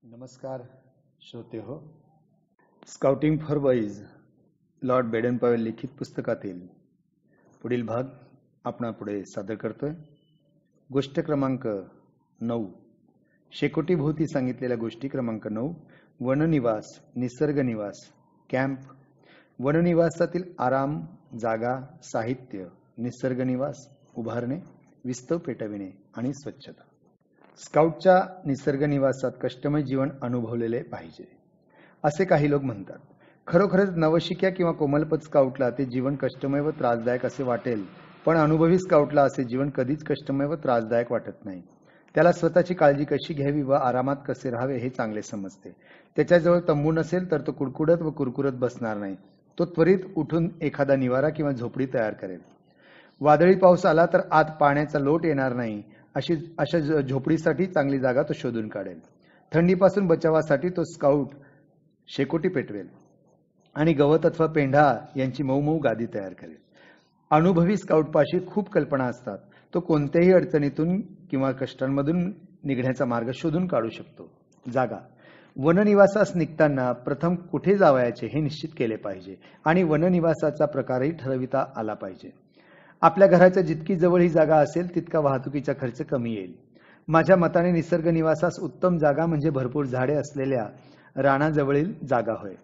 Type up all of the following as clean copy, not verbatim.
नमस्कार श्रोते हो. Scouting for boys Lord Baden Powell लिखित पुस्तकातील पुढील भाग आपणापुढे सादर करतोय. गोष्ट क्रमांक 9. शेकोटीभोवती सांगितलेल्या गोष्टी क्रमांक 9. वननिवास, निसर्ग निवास, कॅम्प. वननिवासातील आराम, जागा, साहित्य, निसर्ग निवास, उभारणे, विस्तव पेटविणे आणि स्वच्छता. स्काउटच्या निसर्ग निवासात कष्टमय जीवन अनुभवलेले पाहिजे असे काही लोक म्हणतात. खरोखरच नवशिक्या किंवा कोमलपद स्काउटला ते जीवन कष्टमय व त्रासदायक असे वाटेल, पण अनुभवी स्काउटला असे जीवन कधीच कष्टमय व त्रासदायक वाटत नाही. त्याला स्वतःची काळजी कशी घ्यावी व आरामात कसे राहावे हे चांगले समजते. त्याच्याजवळ तंबू नसेल तर तो कुडकुडत व कुरकुरत बसणार नाही. तो त्वरित उठून एखादा निवारा किंवा झोपडी तयार करेल. वादळी पाऊस आला तर आत पाण्याचा लोट येणार नाही अशा झोपडीसाठी चांगली जागा तो शोधून काढेल. थंडीपासून बचावासाठी तो स्काउट शेकोटी पेटवेल आणि गवत अथवा पेंढा यांची मऊ मऊ गादी तयार करेल. अनुभवी स्काउटपाशी खूप कल्पना असतात. तो कोणत्याही अडचणीतून किंवा कष्टांमधून निघण्याचा मार्ग शोधून काढू शकतो. जागा. वननिवासास निघताना प्रथम कुठे जावयाचे हे निश्चित केले पाहिजे आणि वननिवासाचा प्रकारही ठरविता आला पाहिजे. आपल्या घराच्या जितकी जवळ ही जागा असेल तितका वाहतुकीचा खर्च कमी येईल. माझ्या मताने निसर्ग निवासास उत्तम जागा म्हणजे भरपूर झाडे असलेल्या रानाजवळील जागा होय.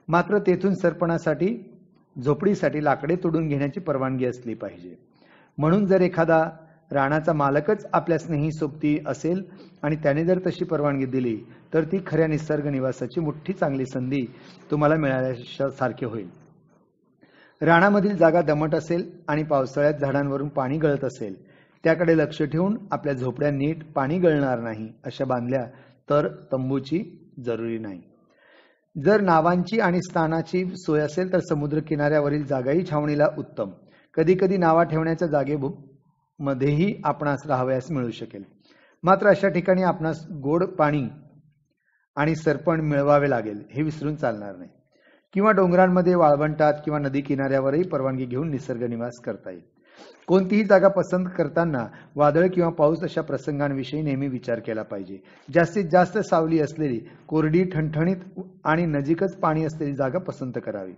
मात्र तेथून सरपणासाठी झोपडीसाठी लाकडे तोडून घेण्याची परवानगी असली पाहिजे. म्हणून जर एखादा रानाचा मालकच आपल्या स्नेही सोबती असेल आणि त्याने जर तशी परवानगी दिली तर ती खऱ्या निसर्ग निवासाची मोठी चांगली संधी तुम्हाला मिळाल्यासारखे होईल. रानामधील जागा दमट असेल आणि पावसाळ्यात झाडांवरून पाणी गळत असेल, त्याकडे लक्ष ठेवून आपल्या झोपड्या नीट पाणी गळणार नाही अशा बांधल्या तर तंबूची जरुरी नाही. जर नावांची आणि स्थानाची सोय असेल तर समुद्र किनाऱ्यावरील जागाही छावणीला उत्तम. कधी कधी नावा ठेवण्याच्या जागेमध्येही आपणास राहावयास मिळू शकेल. मात्र अशा ठिकाणी आपणास गोड पाणी आणि सरपण मिळवावे लागेल हे विसरून चालणार नाही. किंवा डोंगरांमध्ये, वाळवंटात किंवा नदी किनाऱ्यावरही परवानगी घेऊन निसर्ग निवास करता येईल. कोणतीही जागा पसंत करताना वादळ किंवा पाऊस अशा प्रसंगांविषयी नेहमी विचार केला पाहिजे. जास्तीत जास्त सावली असलेली, कोरडी, ठणठणीत आणि नजीकच पाणी असलेली जागा पसंत करावी.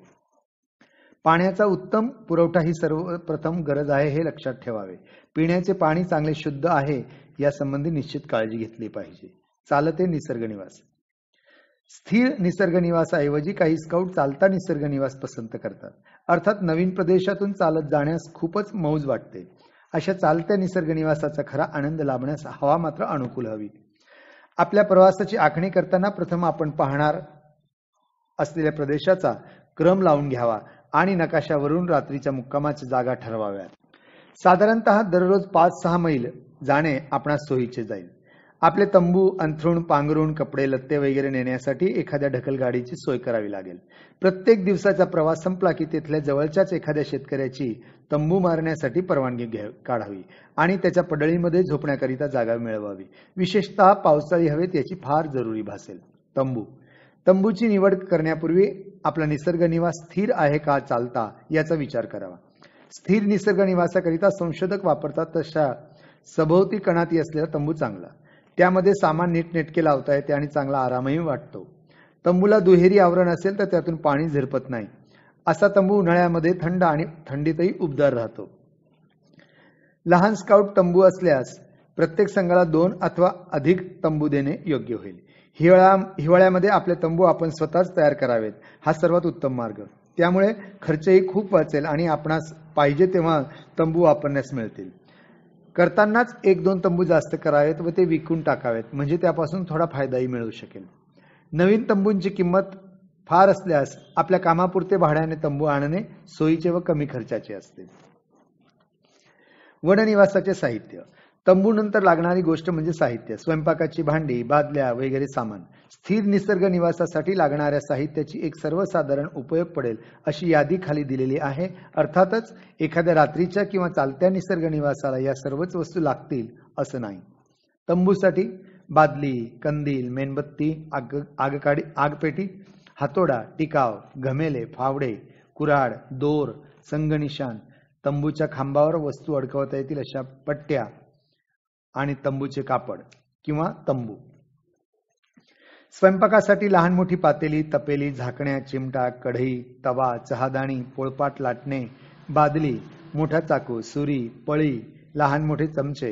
पाण्याचा उत्तम पुरवठा ही सर्वप्रथम गरज आहे हे लक्षात ठेवावे. पिण्याचे पाणी चांगले शुद्ध आहे यासंबंधी निश्चित काळजी घेतली पाहिजे. चालते निसर्ग निवास. स्थिर निसर्ग निवासाऐवजी काही स्काउट चालता निसर्ग निवास पसंत करतात. अर्थात नवीन प्रदेशातून चालत जाण्यास खूपच मौज वाटते. अशा चालत्या निसर्ग निवासाचा खरा आनंद लाभण्यास हवा मात्र अनुकूल हवी. आपल्या प्रवासाची आखणी करताना प्रथम आपण पाहणार असलेल्या प्रदेशाचा क्रम लावून घ्यावा आणि नकाशावरून रात्रीच्या मुक्कामाची जागा ठरवाव्यात. साधारणतः दररोज 5-6 मैल जाणे आपणास सोयीचे जाईल. आपले तंबू, अंथरूण, पांघरूण, कपडे, लत्ते वगैरे नेण्यासाठी एखाद्या ढकल गाडीची सोय करावी लागेल. प्रत्येक दिवसाचा प्रवास संपला की तिथल्या जवळच्याच एखाद्या शेतकऱ्याची तंबू मारण्यासाठी परवानगी काढावी आणि त्याच्या पडळीमध्ये झोपण्याकरिता जागा मिळवावी. विशेषतः पावसाळी हवेत याची फार जरुरी भासेल. तंबूची निवड करण्यापूर्वी आपला निसर्ग निवास स्थिर आहे का चालता याचा विचार करावा. स्थिर निसर्ग निवासाकरिता संशोधक वापरतात तशा सभोवती कणाती असलेला तंबू चांगला. त्यामध्ये सामान नीटनेटके लावता येते आणि चांगला आरामही वाटतो. तंबूला दुहेरी आवरण असेल तर त्यातून पाणी झिरपत नाही. असा तंबू उन्हाळ्यामध्ये थंड आणि थंडीतही उबदार राहतो. लहान स्काउट तंबू असल्यास प्रत्येक संघाला 2 अथवा अधिक तंबू देणे योग्य होईल. हिवाळ्यामध्ये आपले तंबू आपण स्वतःच तयार करावेत हा सर्वात उत्तम मार्ग. त्यामुळे खर्चही खूप वाचेल आणि आपणास पाहिजे तेव्हा तंबू वापरण्यास मिळतील. करतानाच 1-2 तंबू जास्त करावेत व ते विकून टाकावेत म्हणजे त्यापासून थोडा फायदाही मिळू शकेल. नवीन तंबूंची किंमत फार असल्यास आपल्या कामापुरते भाड्याने तंबू आणणे सोयीचे व कमी खर्चाचे असते. वननिवासाचे साहित्य. तंबूनंतर लागणारी गोष्ट म्हणजे साहित्य. स्वयंपाकाची भांडी, बादल्या वगैरे सामान. स्थिर निसर्ग निवासासाठी लागणाऱ्या साहित्याची एक सर्वसाधारण उपयोग पडेल अशी यादी खाली दिलेली आहे. अर्थातच एखाद्या रात्रीच्या किंवा चालत्या निसर्ग निवासाला या सर्वच वस्तू लागतील असं नाही. तंबूसाठी बादली, कंदील, मेणबत्ती, आगपेटी, हातोडा, टिकाव, घमेले, फावडे, कुऱ्हाड, दोर, संगनिशाण, तंबूच्या खांबावर वस्तू अडकवता येतील अशा पट्ट्या आणि तंबूचे कापड किंवा तंबू. स्वयंपाकासाठी लहान मोठी पातेली, तपेली, झाकण्या, चिमटा, कढई, तवा, चहादाणी, पोळपाट लाटणे, बादली, मोठा चाकू, सुरी, पळी, लहान मोठे चमचे,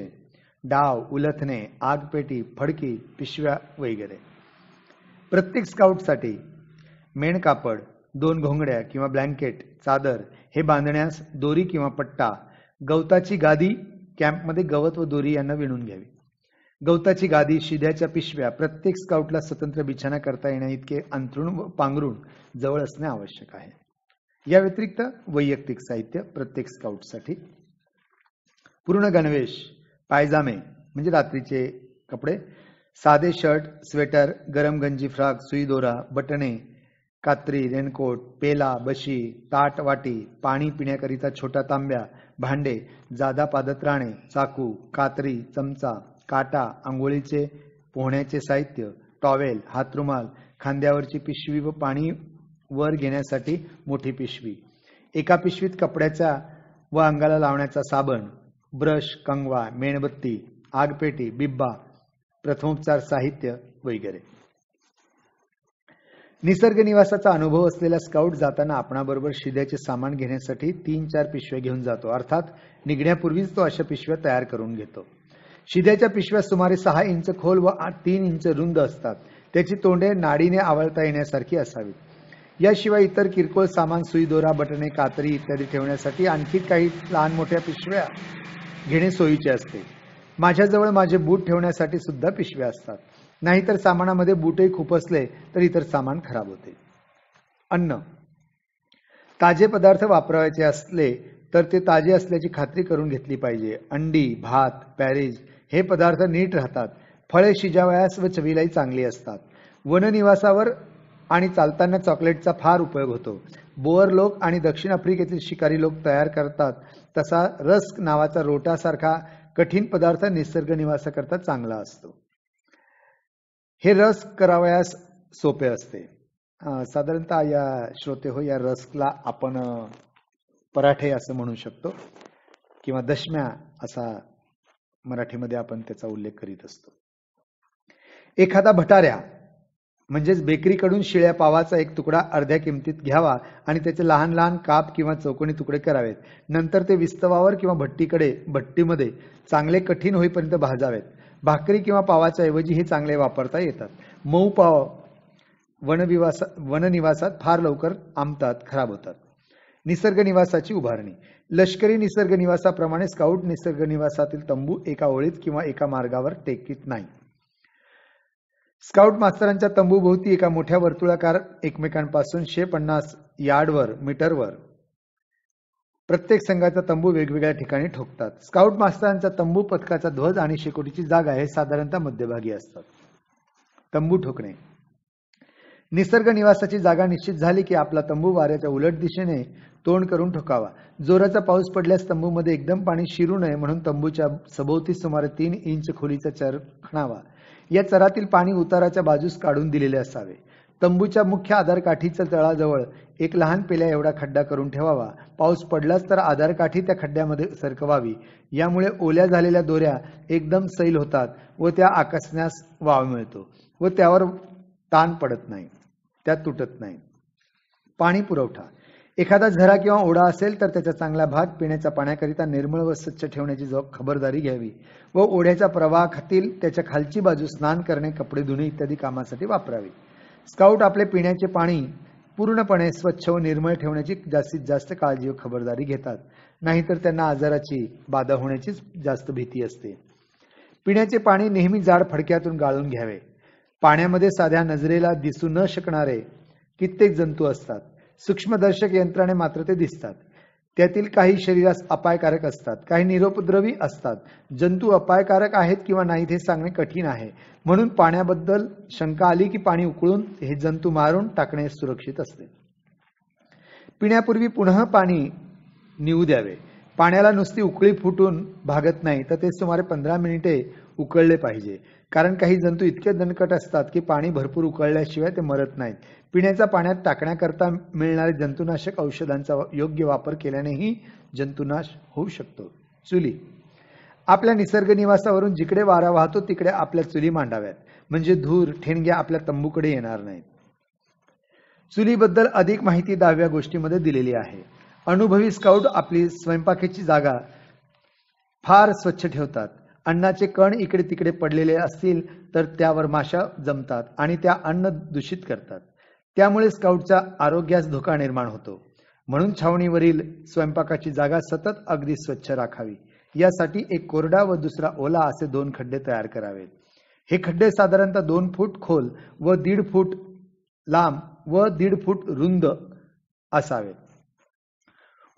डाव, उलथणे, आगपेटी, फडकी, पिशव्या वगैरे. प्रत्येक स्काउटसाठी मेण कापड, 2 घोंगड्या किंवा ब्लँकेट, चादर हे बांधण्यास दोरी किंवा पट्टा, गवताची गादी, कॅम्पमध्ये गवत व दोरी यांना विणून घ्यावी. गवताची गादी, शिद्याच्या पिशव्या, प्रत्येक स्काउटला स्वतंत्र बिछाना करता येण्याइतके अंथरूण व पांघरूण जवळ असणे आवश्यक आहे. या व्यतिरिक्त वैयक्तिक साहित्य प्रत्येक स्काउटसाठी. पूर्ण गणवेश, पायजामे म्हणजे रात्रीचे कपडे, साधे शर्ट, स्वेटर, गरम गंजी, फ्रॉक, सुई दोरा, बटणे, कात्री, रेनकोट, पेला, बशी, ताट, वाटी, पाणी पिण्याकरिता छोटा तांब्या, भांडे, जादा पादत्राणे, चाकू, कात्री, चमचा, काटा, आंघोळीचे पोहण्याचे साहित्य, टॉवेल, हातरुमाल, खांद्यावरची पिशवी व पाणी वर घेण्यासाठी मोठी पिशवी, एका पिशवीत कपड्याचा व अंगाला लावण्याचा साबण, ब्रश, कंगवा, मेणबत्ती, आगपेटी, बिब्बा, प्रथमोपचार साहित्य वगैरे. निसर्ग निवासाचा अनुभव असलेला स्काउट जाताना आपणाबरोबर शिद्याचे सामान घेण्यासाठी 3-4 पिशव्या घेऊन जातो. अर्थात निघण्यापूर्वीच तो अशा पिशव्या तयार करून घेतो. शिद्याच्या पिशव्या सुमारे 6 इंच खोल व 3 इंच रुंद असतात. त्याची तोंडे नाडीने आवळता येण्यासारखी असावीत. याशिवाय इतर किरकोळ सामान, सुई दोरा, बटणे, कात्री इत्यादी ठेवण्यासाठी आणखी काही लहान मोठ्या पिशव्या घेणे सोयीचे असते. माझ्याजवळ माझे बूट ठेवण्यासाठी सुद्धा पिशव्या असतात. नाहीतर सामानामध्ये बूटही खूप असले तर इतर सामान खराब होते. अन्न, ताजे पदार्थ वापरायचे असले तर ते ताजे असल्याची खात्री करून घेतली पाहिजे. अंडी, भात, पॅरेज हे पदार्थ नीट राहतात. फळे शिजावयास व चवीलाही चांगली असतात. वननिवासावर आणि चालताना चॉकलेटचा फार उपयोग होतो. बोअर लोक आणि दक्षिण आफ्रिकेतील शिकारी लोक तयार करतात तसा रस्क नावाचा रोटासारखा कठीण पदार्थ निसर्ग निवासाकरता चांगला असतो. हे रस्क करावयास सोपे असते. साधारणतः या श्रोते हो, या रस्कला आपण पराठे असं म्हणू शकतो किंवा दशम्या असा मराठीमध्ये आपण त्याचा उल्लेख करीत असतो. एखादा भटाऱ्या म्हणजेच बेकरीकडून शिळ्या पावाचा एक तुकडा अर्ध्या किमतीत घ्यावा आणि त्याचे लहान लहान काप किंवा चौकोनी तुकडे करावेत. नंतर ते विस्तवावर किंवा भट्टीमध्ये चांगले कठीण होईपर्यंत भाजावेत. भाकरी किंवा पावाच्या ऐवजी हे चांगले वापरता येतात. मऊ पाव वननिवासात फार लवकर आंबतात, खराब होतात. निसर्ग निवासाची उभारणी. लष्करी निसर्ग निवासाप्रमाणे स्काउट निसर्ग निवासातील तंबू एका ओळीत किंवा एका मार्गावर टेकीत नाही. स्काउट मास्तरांच्या तंबूभोवती एका मोठ्या वर्तुळाकार एकमेकांपासून 150 यार्डवर मीटरवर प्रत्येक संघाचा तंबू वेगवेगळ्या ठिकाणी ठोकतात. स्काउट मास्तरांचा तंबू, पथकाचा ध्वज आणि शेकोटीची जागा हे साधारणतः मध्यभागी असतात. तंबू ठोकणे. निसर्ग निवासाची जागा निश्चित झाली की आपला तंबू वाऱ्याच्या उलट दिशेने तोंड करून ठोकावा. जोराचा पाऊस पडल्यास तंबूमध्ये एकदम पाणी शिरू नये म्हणून तंबूच्या सभोवती सुमारे 3 इंच खोलीचा चर खणावा. या चरातील पाणी उताराच्या बाजूस काढून दिलेले असावे. तंबूच्या मुख्य आधारकाठीच्या तळाजवळ एक लहान पेल्या एवढा खड्डा करून ठेवावा. पाऊस पडलाच तर आधारकाठी त्या खड्ड्यामध्ये सरकवावी. यामुळे ओल्या झालेल्या दोऱ्या एकदम सैल होतात व त्या आकसण्यास वाव मिळतो व त्यावर ताण पडत नाही, त्या तुटत नाही. पाणी पुरवठा. एखादा झरा किंवा ओढा असेल तर त्याचा चांगला भाग पिण्याच्या पाण्याकरिता निर्मळ व स्वच्छ ठेवण्याची खबरदारी घ्यावी व ओढ्याच्या प्रवाहाखातील त्याच्या खालची बाजू स्नान करणे, कपडे धुणे इत्यादी कामासाठी वापरावी. स्काउट आपले पिण्याचे पाणी पूर्णपणे स्वच्छ व निर्मळ ठेवण्याची जास्तीत जास्त काळजी व खबरदारी घेतात. नाहीतर त्यांना आजाराची बाधा होण्याची जास्त भीती असते. पिण्याचे पाणी नेहमी जाड फडक्यातून गाळून घ्यावे. पाण्यामध्ये साध्या नजरेला दिसू न शकणारे कित्येक जंतू असतात. सूक्ष्मदर्शक यंत्राने मात्र ते दिसतात. त्यातील काही शरीरास अपायकारक असतात, काही निरुपद्रवी असतात. जंतू अपायकारक आहेत किंवा नाहीत हे सांगणे कठीण आहे. म्हणून पाण्याबद्दल शंका आली की पाणी उकळून हे जंतू मारून टाकणे सुरक्षित असते. पिण्यापूर्वी पुन्हा पाणी निवू द्यावे. पाण्याला नुसती उकळी फुटून भागत नाही तर ते सुमारे 15 मिनिटे उकळले पाहिजे. कारण काही जंतू इतके दणकट असतात की पाणी भरपूर उकळल्याशिवाय ते मरत नाहीत. पिण्याच्या पाण्यात टाकण्याकरता मिळणारे जंतुनाशक औषधांचा योग्य वापर केल्यानेही जंतुनाश होऊ शकतो. चुली. आपल्या निसर्ग निवासावरून जिकडे वारा वाहतो तिकडे आपल्या चुली मांडाव्यात. म्हणजे धूर ठेणग्या आपल्या तंबूकडे येणार नाहीत. चुलीबद्दल अधिक माहिती 10व्या गोष्टीमध्ये दिलेली आहे. अनुभवी स्काउट आपली स्वयंपाकाची जागा फार स्वच्छ ठेवतात. अन्नाचे कण इकडे तिकडे पडलेले असतील तर त्यावर माशा जमतात आणि त्या अन्न दूषित करतात. त्यामुळे स्काउटच्या आरोग्यास धोका निर्माण होतो. म्हणून छावणीवरील स्वयंपाकाची जागा सतत अगदी स्वच्छ राखावी. यासाठी एक कोरडा व दुसरा ओला असे 2 खड्डे तयार करावेत. हे खड्डे साधारणतः 2 फूट खोल व 1.5 फूट लांब व 1.5 फूट रुंद असावेत.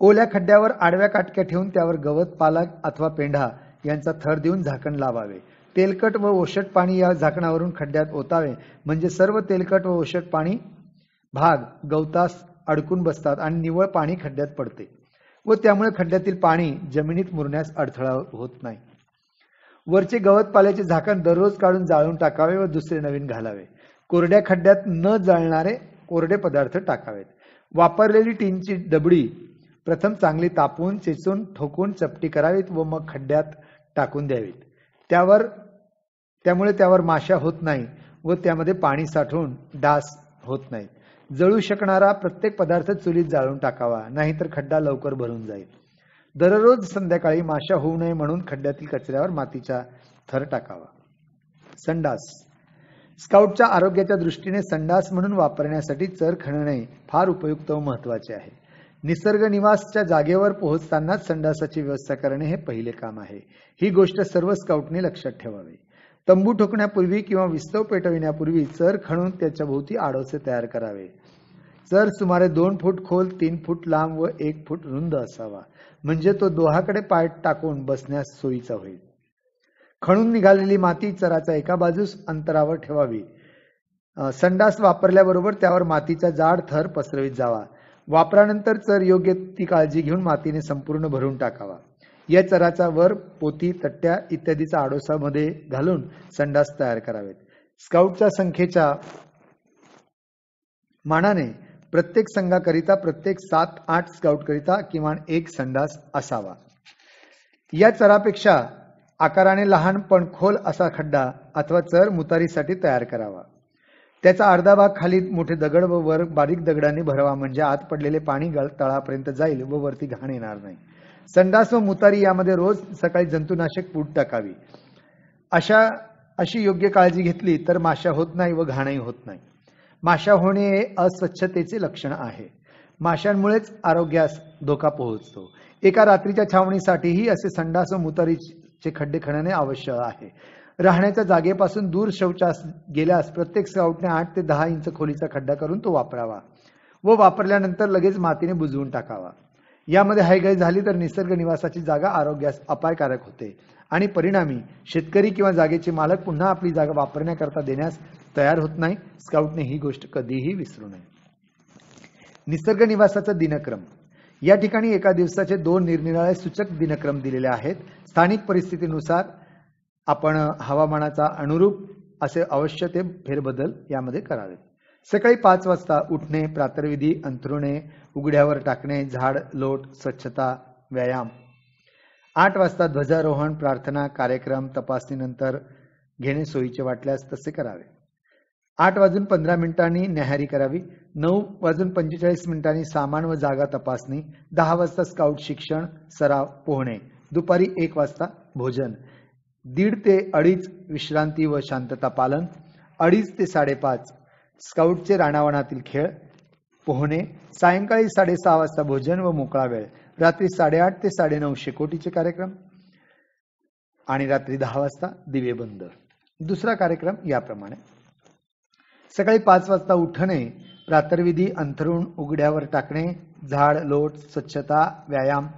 ओल्या खड्ड्यावर आडव्या काटक्या ठेवून त्यावर गवत, पाला अथवा पेंढा यांचा थर देऊन झाकण लावावे. तेलकट व ओशट पाणी या झाकणावरून खड्ड्यात ओतावे, म्हणजे सर्व तेलकट व ओशट पाणी भाग गवतास अडकून बसतात आणि निव्वळ पाणी खड्ड्यात पडते व त्यामुळे खड्ड्यातील पाणी जमिनीत मुरण्यास अडथळा होत नाही. वरचे गवत पाल्याचे झाकण दररोज काढून जाळून टाकावे व दुसरे नवीन घालावे. कोरड्या खड्ड्यात न जळणारे कोरडे पदार्थ टाकावेत. वापरलेली टीनची डबडी प्रथम चांगली तापवून, चेचून, ठोकून चपटी करावीत व मग खड्ड्यात टाकून द्यावीत. त्यामुळे त्यावर माशा होत नाही व त्यामध्ये पाणी साठवून डास होत नाहीत. जळू शकणारा प्रत्येक पदार्थ चुलीत जाळून टाकावा, नाहीतर खड्डा लवकर भरून जाईल. दररोज संध्याकाळी माशा होऊ नये म्हणून खड्ड्यातील कचऱ्यावर मातीचा थर टाकावा. संडास. स्काउटच्या आरोग्याच्या दृष्टीने संडास म्हणून वापरण्यासाठी चर खणणे फार उपयुक्त व महत्वाचे आहे. निसर्ग निवासच्या जागेवर पोहोचतानाच संडासाची व्यवस्था करणे हे पहिले काम आहे. ही गोष्ट सर्व स्काउटने लक्षात ठेवावी. तंबू ठोकण्यापूर्वी किंवा विस्तव पेटविण्यापूर्वी चर खणून त्याच्या भोवती आडोसे तयार करावे. चर सुमारे 2 फूट खोल, 3 फूट लांब व 1 फूट रुंद असावा, म्हणजे तो दोहाकडे पाय टाकून बसण्यास सोयीचा होईल. खणून निघालेली माती चराच्या एका बाजूस अंतरावर ठेवावी. संडास वापरल्याबरोबर त्यावर मातीचा जाड थर पसरवित जावा. वापरानंतर चर योग्य ती काळजी घेऊन मातीने संपूर्ण भरून टाकावा. या चराचा वर पोती, तट्ट्या इत्यादीचा आडोसामध्ये घालून संडास तयार करावेत. स्काउटच्या संख्येच्या मानाने प्रत्येक संघाकरिता प्रत्येक 7-8 स्काउट करिता किमान 1 संडास असावा. या चरापेक्षा आकाराने लहान पण खोल असा खड्डा अथवा चर मुतारीसाठी तयार करावा. त्याचा अर्धा भाग खाली मोठे दगड व वर बारीक दगडांनी भरावा, म्हणजे आत पडलेले पाणी तळापर्यंत जाईल व वरती घाण येणार नाही. संडास व मुतारी यामध्ये रोज सकाळी जंतुनाशक पूड टाकावी. अशी योग्य काळजी घेतली तर माशा होत नाही व घाणही होत नाही. माशा होणे हे अस्वच्छतेचे लक्षण आहे. माशांमुळेच आरोग्यास धोका पोहोचतो. एका रात्रीच्या छावणीसाठीही असे संडास व मुतारीचे खड्डे खणणे आवश्यक आहे. राहण्याच्या जागेपासून दूर शौचास गेल्यास प्रत्येक स्काउटने 8 ते 10 इंच खोलीचा खड्डा करून तो वापरावा व वापरल्यानंतर लगेच मातीने बुजवून टाकावा. यामध्ये हयगय झाली तर निसर्ग निवासाची जागा आरोग्यास अपायकारक होते आणि परिणामी शेतकरी किंवा जागेचे मालक पुन्हा आपली जागा वापरण्याकरता देण्यास तयार होत नाही. स्काउटने ही गोष्ट कधीही विसरू नये. निसर्ग निवासाचा दिनक्रम. या ठिकाणी एका दिवसाचे 2 निरनिराळे सूचक दिनक्रम दिलेले आहेत. स्थानिक परिस्थितीनुसार आपण हवामानाचा अनुरूप असे अवश्य ते फेरबदल यामध्ये करावेत. सकाळी 5 वाजता उठणे, प्रातर्विधी, अंथरुणे उघड्यावर टाकणे, झाड लोट, स्वच्छता, व्यायाम. 8 वाजता ध्वजारोहण, प्रार्थना, कार्यक्रम तपासणीनंतर घेणे सोयीचे वाटल्यास तसे करावे. 8:15 न्याहारी करावी. 9:45 सामान व जागा तपासणी. 10 वाजता स्काउट शिक्षण, सराव, पोहणे. दुपारी 1 वाजता भोजन. 1:30 ते 2:30 विश्रांती व शांतता पालन. 2:30 ते 5:30 स्काउटचे रानावनातील खेळ, पोहणे. सायंकाळी 6:30 वाजता भोजन व मोकळा वेळ. रात्री 8:30 ते 9:30 शेकोटीचे कार्यक्रम आणि रात्री 10 वाजता दिवेबंद. दुसरा कार्यक्रम याप्रमाणे. सकाळी 5 वाजता उठणे, प्रातर्विधी, अंथरुण उघड्यावर टाकणे, झाड लोट, स्वच्छता, व्यायाम.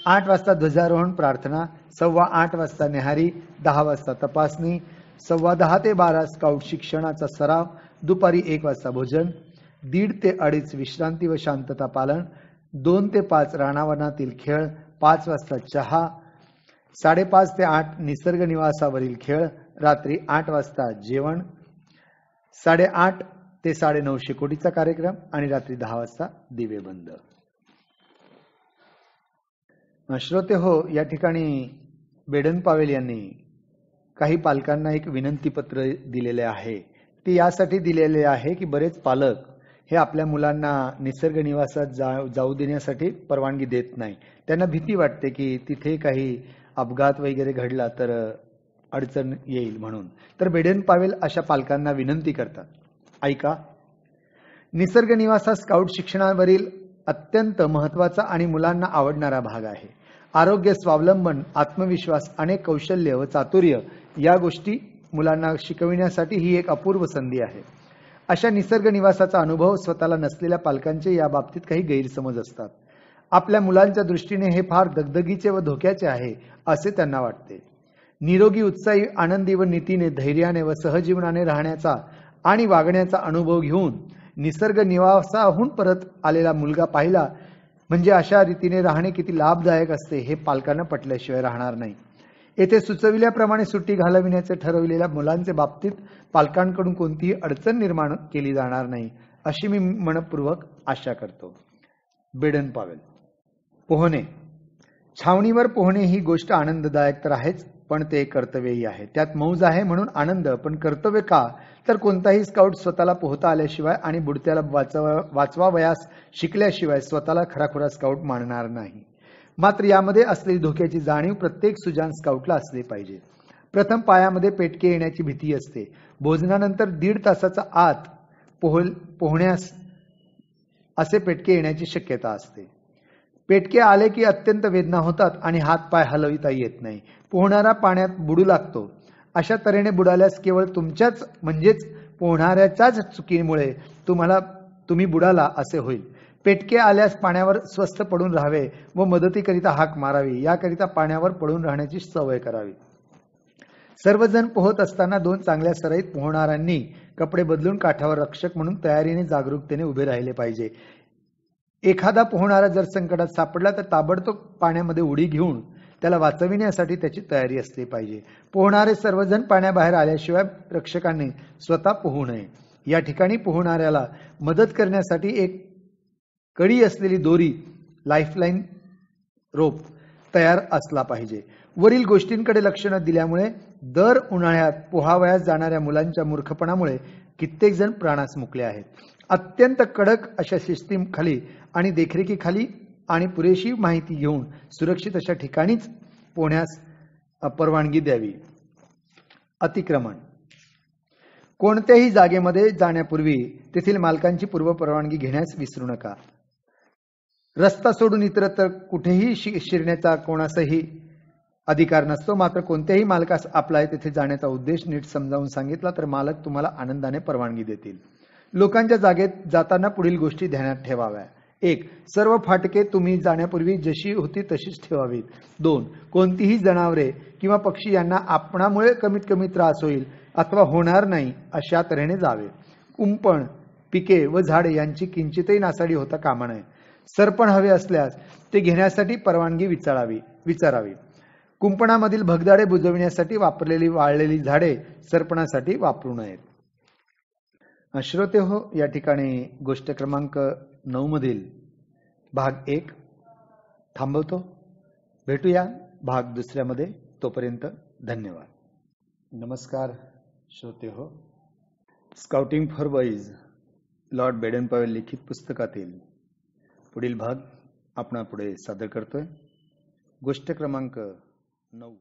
8 वाजता ध्वजारोहण, प्रार्थना. 8:15 वाजता न्याहारी. 10 वाजता तपासणी. 10:15 ते 12 स्काउट शिक्षणाचा सराव. दुपारी 1 वाजता भोजन. 1:30 ते 2:30 विश्रांती व शांतता पालन. 2 ते 5 रानावनातील खेळ. 5 वाजता चहा. 5:30 ते 8 निसर्ग निवासावरील खेळ. रात्री 8 वाजता जेवण. 8:30 ते 9:30 शेकोटीचा कार्यक्रम आणि रात्री 10 वाजता दिवेबंद. श्रोते हो, या ठिकाणी बेडन पावेल यांनी काही पालकांना एक विनंती पत्र दिलेले आहे. ते यासाठी दिलेले आहे की बरेच पालक हे आपल्या मुलांना निसर्ग निवासात जाऊ देण्यासाठी परवानगी देत नाही. त्यांना भीती वाटते की तिथे काही अपघात वगैरे घडला तर अडचण येईल म्हणून. तर बेडन पावेल अशा पालकांना विनंती करतात, ऐका. निसर्ग निवास हा स्काउट शिक्षणावरील अत्यंत महत्त्वाचा आणि मुलांना आवडणारा भाग आहे. आरोग्य, स्वावलंबन, आत्मविश्वास, अनेक कौशल्य व चातुर्य या गोष्टी मुलांना शिकविण्यासाठी ही एक अपूर्व संधी आहे. अशा निसर्ग निवासाचा अनुभव स्वतःला नसलेल्या पालकांचे या बाबतीत काही गैरसमज असतात. आपल्या मुलांच्या दृष्टीने हे फार दगदगीचे व धोक्याचे आहे असे त्यांना वाटते. निरोगी, उत्साही, आनंदी व नीतीने, धैर्याने व सहजीवनाने राहण्याचा आणि वागण्याचा अनुभव घेऊन निसर्ग निवासाहून परत आलेला मुलगा पाहिला म्हणजे अशा रीतीने राहणे किती लाभदायक असते हे पालकांना पटल्याशिवाय राहणार नाही. येथे सुचविल्याप्रमाणे सुट्टी घालविण्याचे ठरविलेल्या मुलांचे बाबतीत पालकांकडून कोणतीही अडचण निर्माण केली जाणार नाही अशी मी मनपूर्वक आशा करतो. बेडन पावेल. पोहणे. छावणीवर पोहणे ही गोष्ट आनंददायक तर आहेच, पण ते कर्तव्यही आहे. त्यात मौज आहे म्हणून आनंद, पण कर्तव्य का? तर कोणताही स्काउट स्वतःला पोहता आल्याशिवाय आणि बुडत्याला वाचवावयास शिकल्याशिवाय स्वतःला खराखुरा स्काउट मानणार नाही. मात्र यामध्ये असलेली धोक्याची जाणीव प्रत्येक सुजाण स्काउटला असली पाहिजे. प्रथम पायामध्ये पेटके येण्याची भीती असते. भोजनानंतर 1.5 तासाचा आत पोहण्यास असे पेटके येण्याची शक्यता असते. पेटके आले की अत्यंत वेदना होतात आणि हात पाय हलविता येत नाही. पोहणारा पाण्यात बुडू लागतो. अशा तऱ्हेने बुडाल्यास केवळ तुमच्याच म्हणजेच पोहणाऱ्याच्याच चुकीमुळे तुम्ही बुडाला असे होईल. पेटके आल्यास पाण्यावर स्वस्थ पडून राहावे व मदतीकरिता हाक मारावी. याकरिता पाण्यावर पडून राहण्याची सवय करावी. सर्वजण पोहत असताना 2 चांगल्या सराईत पोहणाऱ्यांनी कपडे बदलून काठावर रक्षक म्हणून तयारीने जागरूकतेने उभे राहिले पाहिजे. एखादा पोहणारा जर संकटात सापडला तर ताबडतोब पाण्यामध्ये उडी घेऊन त्याला वाचविण्यासाठी त्याची तयारी असली पाहिजे. पोहणारे सर्वजण पाण्याबाहेर आल्याशिवाय रक्षकांनी स्वतः पोहू नये. या ठिकाणी पोहणाऱ्याला मदत करण्यासाठी एक कडी असलेली दोरी, लाईफलाईन रोप तयार असला पाहिजे. वरील गोष्टींकडे लक्ष न दिल्यामुळे दर उन्हाळ्यात पोहावयास जाणाऱ्या मुलांच्या मूर्खपणामुळे कित्येक जण प्राणास मुकले आहेत. अत्यंत कडक अशा शिस्तीखाली आणि देखरेखीखाली आणि पुरेशी माहिती घेऊन सुरक्षित अशा ठिकाणीच पोहण्यास परवानगी द्यावी. अतिक्रमण. कोणत्याही जागेमध्ये जाण्यापूर्वी तेथील मालकांची पूर्वपरवानगी घेण्यास विसरू नका. रस्ता सोडून इतरत्र कुठेही शिरण्याचा कोणाचाही अधिकार नसतो. मात्र कोणत्याही मालकास आपला तेथे जाण्याचा उद्देश नीट समजावून सांगितला तर मालक तुम्हाला आनंदाने परवानगी देतील. लोकांच्या जागेत जाताना पुढील गोष्टी ध्यानात ठेवाव्या. 1. सर्व फाटके तुम्ही जाण्यापूर्वी जशी होती तशीच ठेवावीत. 2. कोणतीही जनावरे किंवा पक्षी यांना आपणामुळे कमीत कमी त्रास होईल अथवा होणार नाही अशा तऱ्हेने जावे. कुंपण, पिके व झाडे यांची किंचितही नासाडी होता कामा नये. सरपण हवे असल्यास ते घेण्यासाठी परवानगी विचारावी. कुंपणामधील भगदाडे बुजविण्यासाठी वापरलेली वाळलेली झाडे सरपणासाठी वापरू नयेत. श्रोते हो, या ठिकाणी गोष्ट क्रमांक 9 मधील भाग 1 थांबवतो. भेटूया भाग 2 मध्ये. तोपर्यंत धन्यवाद. नमस्कार श्रोते हो. Scouting for boys Lord Baden पावेल लिखित पुस्तकातील पुढील भाग आपणापुढे सादर करतोय. गोष्ट क्रमांक 9.